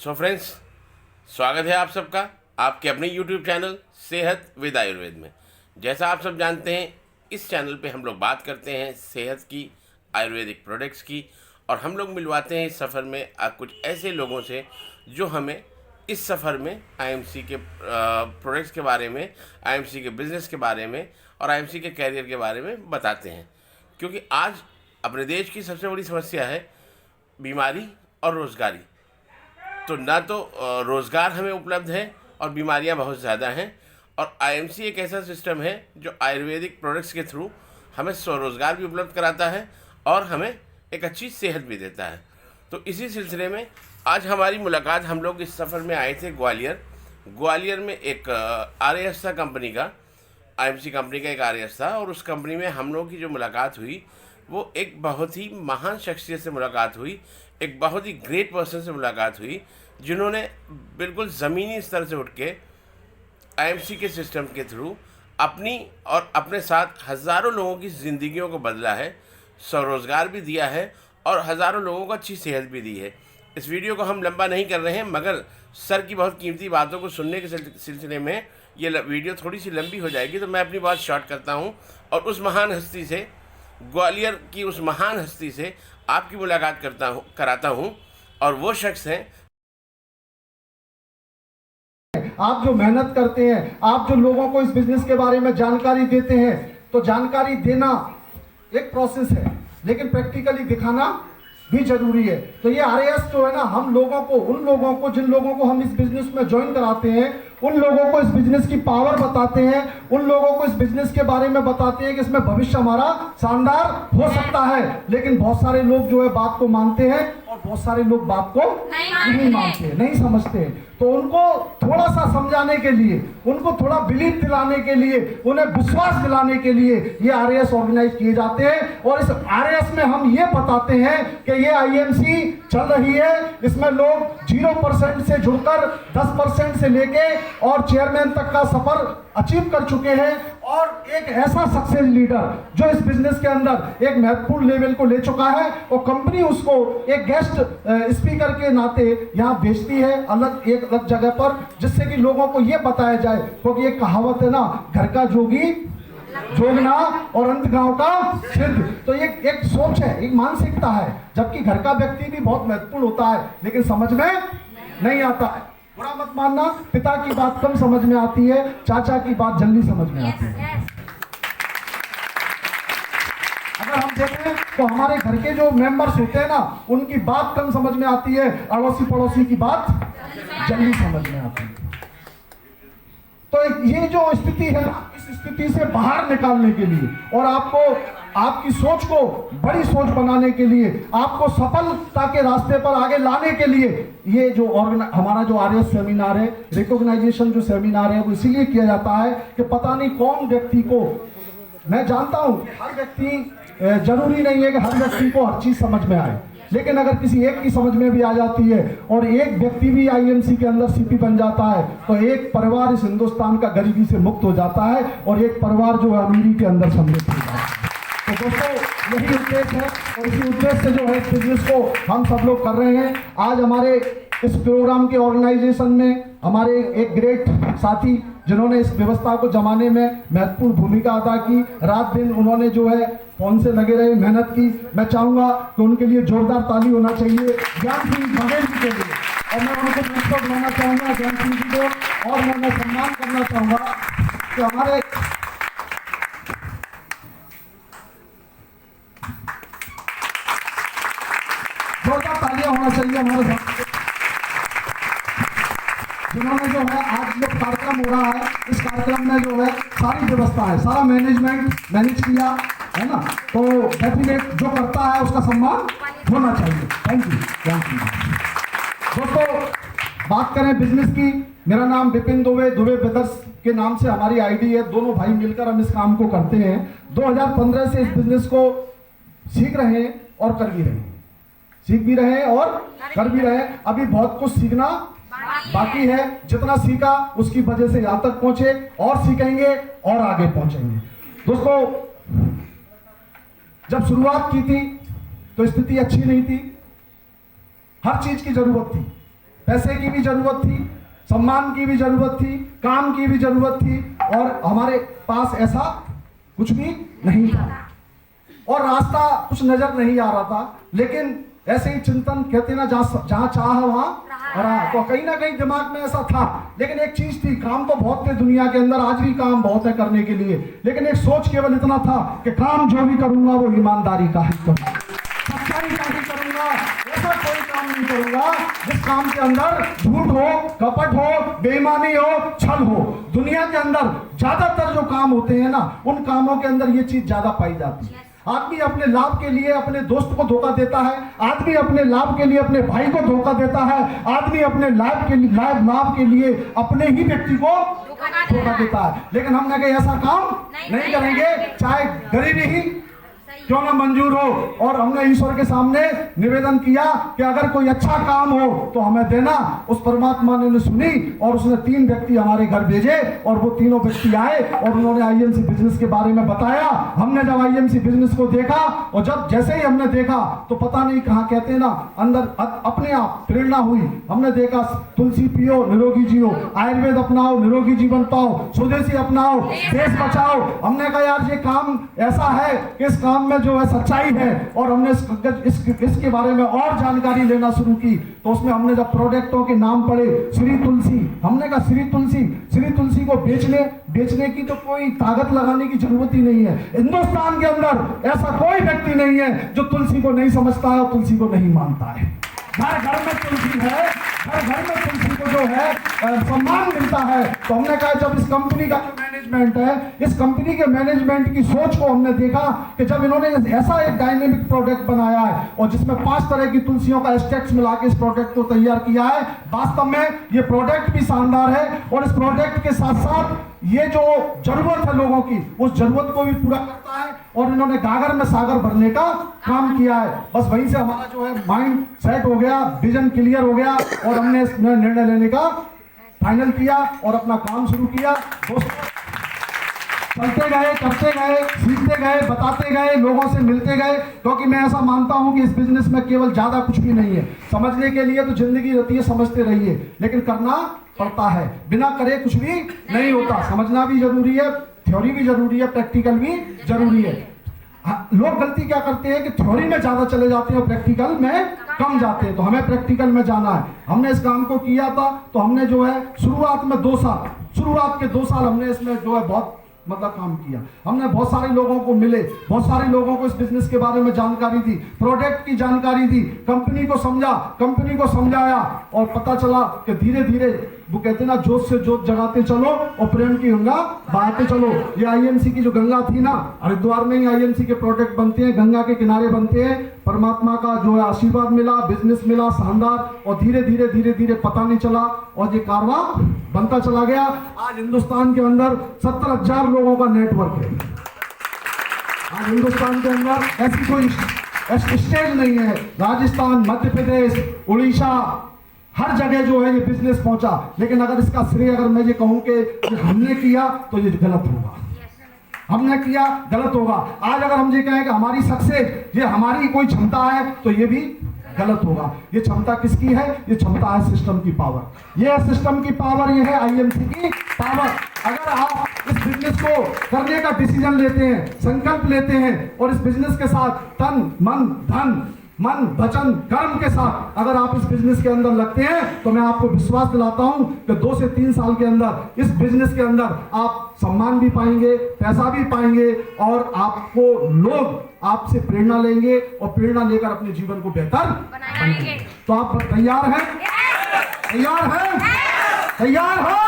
So friends, स्वागत है आप सबका आपके अपने यूट्यूब चैनल सेहत विद आयुर्वेद में। जैसा आप सब जानते हैं, इस चैनल पे हम लोग बात करते हैं सेहत की, आयुर्वेदिक प्रोडक्ट्स की, और हम लोग मिलवाते हैं इस सफ़र में कुछ ऐसे लोगों से जो हमें इस सफ़र में आईएमसी के प्रोडक्ट्स के बारे में, आईएमसी के बिज़नेस के बारे में और आईएमसी के कैरियर के बारे में बताते हैं। क्योंकि आज अपने देश की सबसे बड़ी समस्या है बीमारी और रोज़गारी। तो ना तो रोज़गार हमें उपलब्ध है और बीमारियां बहुत ज़्यादा हैं, और आईएमसी एक ऐसा सिस्टम है जो आयुर्वेदिक प्रोडक्ट्स के थ्रू हमें स्वरोज़गार भी उपलब्ध कराता है और हमें एक अच्छी सेहत भी देता है। तो इसी सिलसिले में आज हमारी मुलाकात, हम लोग इस सफ़र में आए थे ग्वालियर में एक आरएएस था कंपनी का, आईएमसी कंपनी का एक आरएएस था, और उस कंपनी में हम लोगों की जो मुलाकात हुई वो एक बहुत ही महान शख्सियत से मुलाकात हुई, एक बहुत ही ग्रेट पर्सन से मुलाकात हुई, जिन्होंने बिल्कुल ज़मीनी स्तर से उठ के आईएमसी के सिस्टम के थ्रू अपनी और अपने साथ हज़ारों लोगों की ज़िंदगियों को बदला है, स्वरोज़गार भी दिया है और हज़ारों लोगों को अच्छी सेहत भी दी है। इस वीडियो को हम लंबा नहीं कर रहे हैं, मगर सर की बहुत कीमती बातों को सुनने के सिलसिले में ये वीडियो थोड़ी सी लंबी हो जाएगी, तो मैं अपनी बात शॉर्ट करता हूँ और उस महान हस्ती से, ग्वालियर की उस महान हस्ती से आपकी मुलाकात कराता हूँ। और वो शख्स हैं, आप जो मेहनत करते हैं, आप जो लोगों को इस बिजनेस के बारे में जानकारी देते हैं, तो जानकारी देना एक प्रोसेस है, लेकिन प्रैक्टिकली दिखाना भी जरूरी है। तो ये आरएएस जो है ना, हम लोगों को, उन लोगों को, जिन लोगों को हम इस बिजनेस में ज्वाइन कराते हैं, उन लोगों को इस बिजनेस की पावर बताते हैं, उन लोगों को इस बिजनेस के बारे में बताते हैं कि इसमें भविष्य हमारा शानदार हो सकता है। लेकिन बहुत सारे लोग जो है बात को मानते हैं और बहुत सारे लोग बात को नहीं मानते, नहीं समझते हैं। तो उनको थोड़ा सा समझाने के लिए, उनको थोड़ा बिलीव दिलाने के लिए, उन्हें विश्वास दिलाने के लिए ये आरएएस ऑर्गेनाइज किए जाते हैं। और इस आरएएस में हम ये बताते हैं कि ये आईएमसी चल रही है, इसमें लोग 0% से जुड़कर 10% से लेके और चेयरमैन तक का सफर अचीव कर चुके हैं, और एक ऐसा सक्सेस लीडर जो इस बिजनेस के अंदर एक महत्वपूर्ण लेवल को ले चुका है, और कंपनी उसको एक गेस्ट स्पीकर के नाते यहाँ भेजती है एक अलग जगह पर, जिससे कि लोगों को ये बताया जाए। क्योंकि एक कहावत है ना, घर का जोगी जोगना और अंत गांव का सिद्ध। तो ये एक सोच है, एक मानसिकता है, जबकि घर का व्यक्ति भी बहुत महत्वपूर्ण होता है, लेकिन समझ में नहीं आता है। बुरा मत मानना, पिता की बात कम समझ में आती है, चाचा की बात जल्दी समझ में आती है। अगर हम देखें तो हमारे घर के जो मेंबर्स होते हैं ना, उनकी बात कम समझ में आती है, अड़ोसी पड़ोसी की बात जल्दी समझ में आती है। तो ये जो स्थिति है ना, इस स्थिति से बाहर निकालने के लिए और आपको, आपकी सोच को बड़ी सोच बनाने के लिए, आपको सफलता के रास्ते पर आगे लाने के लिए ये जो हमारा जो आरएएस सेमिनार है, रिकॉग्नाइजेशन जो सेमिनार है, वो इसीलिए किया जाता है कि पता नहीं कौन व्यक्ति को, मैं जानता हूं हर व्यक्ति, जरूरी नहीं है कि हर व्यक्ति को हर चीज समझ में आए, लेकिन अगर किसी एक की समझ में भी आ जाती है और एक व्यक्ति भी आईएमसी के अंदर सीपी बन जाता है, तो एक परिवार इस हिंदुस्तान का गरीबी से मुक्त हो जाता है और एक परिवार जो है अमीरी के अंदर समृद्ध हो जाता है। तो दोस्तों, यही उद्देश्य है, और इसी उद्देश्य से जो है इस बिजनेस को हम सब लोग कर रहे हैं। आज हमारे इस प्रोग्राम के ऑर्गेनाइजेशन में हमारे एक ग्रेट साथी, जिन्होंने इस व्यवस्था को जमाने में महत्वपूर्ण भूमिका अदा की, रात दिन उन्होंने जो है फोन से लगे रहे, मेहनत की। मैं चाहूंगा कि उनके लिए जोरदार ताली होना चाहिए ज्ञान सिंह बघेल जी के लिए, और मैं उनको पुरस्कार बनाना चाहूंगा ज्ञान सिंह जी को, और मैं सम्मान करना चाहूंगा कि हमारे जोरदार तालियां होना चाहिए हमारे साथ, जिन्होंने जो है आज जो कार्यक्रम हो रहा है, इस कार्यक्रम में जो है सारी व्यवस्था है, सारा मैनेजमेंट मैनेज किया है ना, तो डेफिनेट जो करता है उसका सम्मान होना चाहिए। Thank you. दोस्तों, बात करें बिजनेस की, मेरा नाम विपिन दुबे, दुबे ब्रदर्स के नाम से हमारी आईडी है। दोनों भाई मिलकर हम इस काम को करते हैं। 2015 से इस बिजनेस को सीख रहे हैं और कर भी रहे हैं, सीख भी रहे हैं और कर भी रहे हैं। अभी बहुत कुछ सीखना बाकी है, जितना सीखा उसकी वजह से यहां तक पहुंचे, और सीखेंगे और आगे पहुंचेंगे। दोस्तों, जब शुरुआत की थी तो स्थिति अच्छी नहीं थी, हर चीज की जरूरत थी, पैसे की भी जरूरत थी, सम्मान की भी जरूरत थी, काम की भी जरूरत थी, और हमारे पास ऐसा कुछ भी नहीं था और रास्ता कुछ नजर नहीं आ रहा था। लेकिन ऐसे ही चिंतन कहते ना, जहां चाह वहां रहा, तो कहीं ना कहीं दिमाग में ऐसा था। लेकिन एक चीज थी, काम तो बहुत थे दुनिया के अंदर, आज भी काम बहुत है करने के लिए, लेकिन एक सोच केवल इतना था कि काम जो भी करूंगा वो ईमानदारी का ही करूंगा, सच्चाई का ही करूंगा, ऐसा कोई काम नहीं करूंगा जिस काम के अंदर झूठ हो, कपट हो, बेईमानी हो, छल हो। दुनिया के अंदर ज्यादातर जो काम होते हैं ना, उन कामों के अंदर ये चीज ज्यादा पाई जाती है। आदमी अपने लाभ के लिए अपने दोस्त को धोखा देता है, आदमी अपने लाभ के लिए अपने भाई को धोखा देता है, आदमी अपने लाभ के लिए अपने ही व्यक्ति को धोखा देता है। लेकिन हमने कहा ऐसा काम नहीं करेंगे, चाहे गरीबी ही क्यों ना मंजूर हो। और हमने ईश्वर के सामने निवेदन किया कि अगर कोई अच्छा काम हो तो हमें देना। उस परमात्मा ने सुनी और उसने 3 व्यक्ति हमारे घर भेजे और वो तीनों व्यक्ति आए और उन्होंने आईएमसी बिजनेस के बारे में बताया। हमने जब आईएमसी बिजनेस को देखा और जब जैसे ही हमने देखा तो पता नहीं कहाँ, कहते हैं ना, अंदर अपने आप प्रेरणा हुई। हमने देखा तुलसी पियो निरोगी जियो, आयुर्वेद अपनाओ निरोगी जीवन पाओ, स्वदेशी अपनाओ देश बचाओ। हमने कहा यार ये काम ऐसा है कि इस काम में जो है सच्चाई है, और हमने इसके बारे में और जानकारी लेना शुरू की। तो उसमें हमने जब प्रोडक्टों के नाम पढ़े, श्री तुलसी, हमने कहा श्री तुलसी को बेचने की तो कोई ताकत लगाने की जरूरत ही नहीं है। हिंदुस्तान के अंदर ऐसा कोई व्यक्ति नहीं है जो तुलसी को नहीं समझता है और तुलसी को नहीं मानता है। घर घर में तुलसी है, घर में तुलसी को जो है सम्मान मिलता है। तो हमने कहा जब इस कंपनी का जो मैनेजमेंट है, इस कंपनी के मैनेजमेंट की सोच को हमने देखा कि जब इन्होंने ऐसा एक डायनेमिक प्रोडक्ट बनाया है और जिसमें 5 तरह की तुलसियों का एक्सट्रैक्ट मिला के इस प्रोडक्ट को तैयार किया है, वास्तव में ये प्रोडक्ट भी शानदार है। और इस प्रोडक्ट के साथ साथ ये जो जरूरत है लोगों की, उस जरूरत को भी पूरा करता है। और इन्होंने गागर में सागर भरने का काम किया है। बस वहीं से हमारा जो है माइंड सेट हो गया, विजन क्लियर हो गया और हमने इसमें निर्णय लेने का फाइनल किया और अपना काम शुरू किया। दोस्तों, चलते गए, करते गए, सीखते गए, बताते गए, लोगों से मिलते गए, क्योंकि मैं ऐसा मानता हूं कि इस बिजनेस में केवल ज्यादा कुछ भी नहीं है। समझने के लिए तो जिंदगी रहती है, समझते रहिए, लेकिन करना पड़ता है। बिना करे कुछ भी नहीं होता। समझना भी जरूरी है, थ्योरी भी जरूरी है, प्रैक्टिकल भी जरूरी है। लोग गलती क्या करते हैं कि थ्योरी में ज्यादा चले जाते हैं और प्रैक्टिकल में कम जाते हैं। तो हमें प्रैक्टिकल में जाना है। हमने इस काम को किया था, तो हमने जो है शुरुआत के 2 साल हमने इसमें जो है बहुत काम किया। हमने बहुत सारे लोगों को मिले, बहुत सारे लोगों को इस बिजनेस के बारे में जानकारी दी, प्रोडक्ट की जानकारी दी, कंपनी को समझाया और पता चला कि धीरे धीरे वो कहते ना, जोत से जोत जगाते चलो और प्रेम की गंगा बहाते चलो। ये आईएमसी की जो गंगा थी ना, हरिद्वार में ही आईएमसी के प्रोडक्ट बनते हैं, गंगा के किनारे बनते हैं। परमात्मा का जो है आशीर्वाद मिला, बिजनेस मिला शानदार, और धीरे धीरे पता नहीं चला और ये कारवां बनता चला गया। आज हिंदुस्तान के अंदर 70,000 लोगों का नेटवर्क है। आज हिंदुस्तान के अंदर ऐसी कोई स्टेज नहीं है। राजस्थान, मध्य प्रदेश, उड़ीसा, हर जगह जो है ये बिजनेस पहुंचा। लेकिन अगर इसका श्रेय अगर मैं ये कहूं कि हमने किया तो ये गलत होगा, हमने किया गलत होगा। आज अगर हम ये कहें कि हमारी सक्सेस, ये हमारी कोई क्षमता है, तो ये भी गलत होगा। ये क्षमता किसकी है? ये क्षमता है सिस्टम की पावर। ये है सिस्टम की पावर, ये है आईएमसी की पावर। अगर आप इस बिजनेस को करने का डिसीजन लेते हैं, संकल्प लेते हैं और इस बिजनेस के साथ तन मन वचन कर्म के साथ अगर आप इस बिजनेस के अंदर लगते हैं, तो मैं आपको विश्वास दिलाता हूं कि 2 से 3 साल के अंदर इस बिजनेस के अंदर आप सम्मान भी पाएंगे, पैसा भी पाएंगे और आपको लोग आपसे प्रेरणा लेंगे और प्रेरणा लेकर अपने जीवन को बेहतर बनाएंगे। तो आप तैयार हैं? तैयार हो?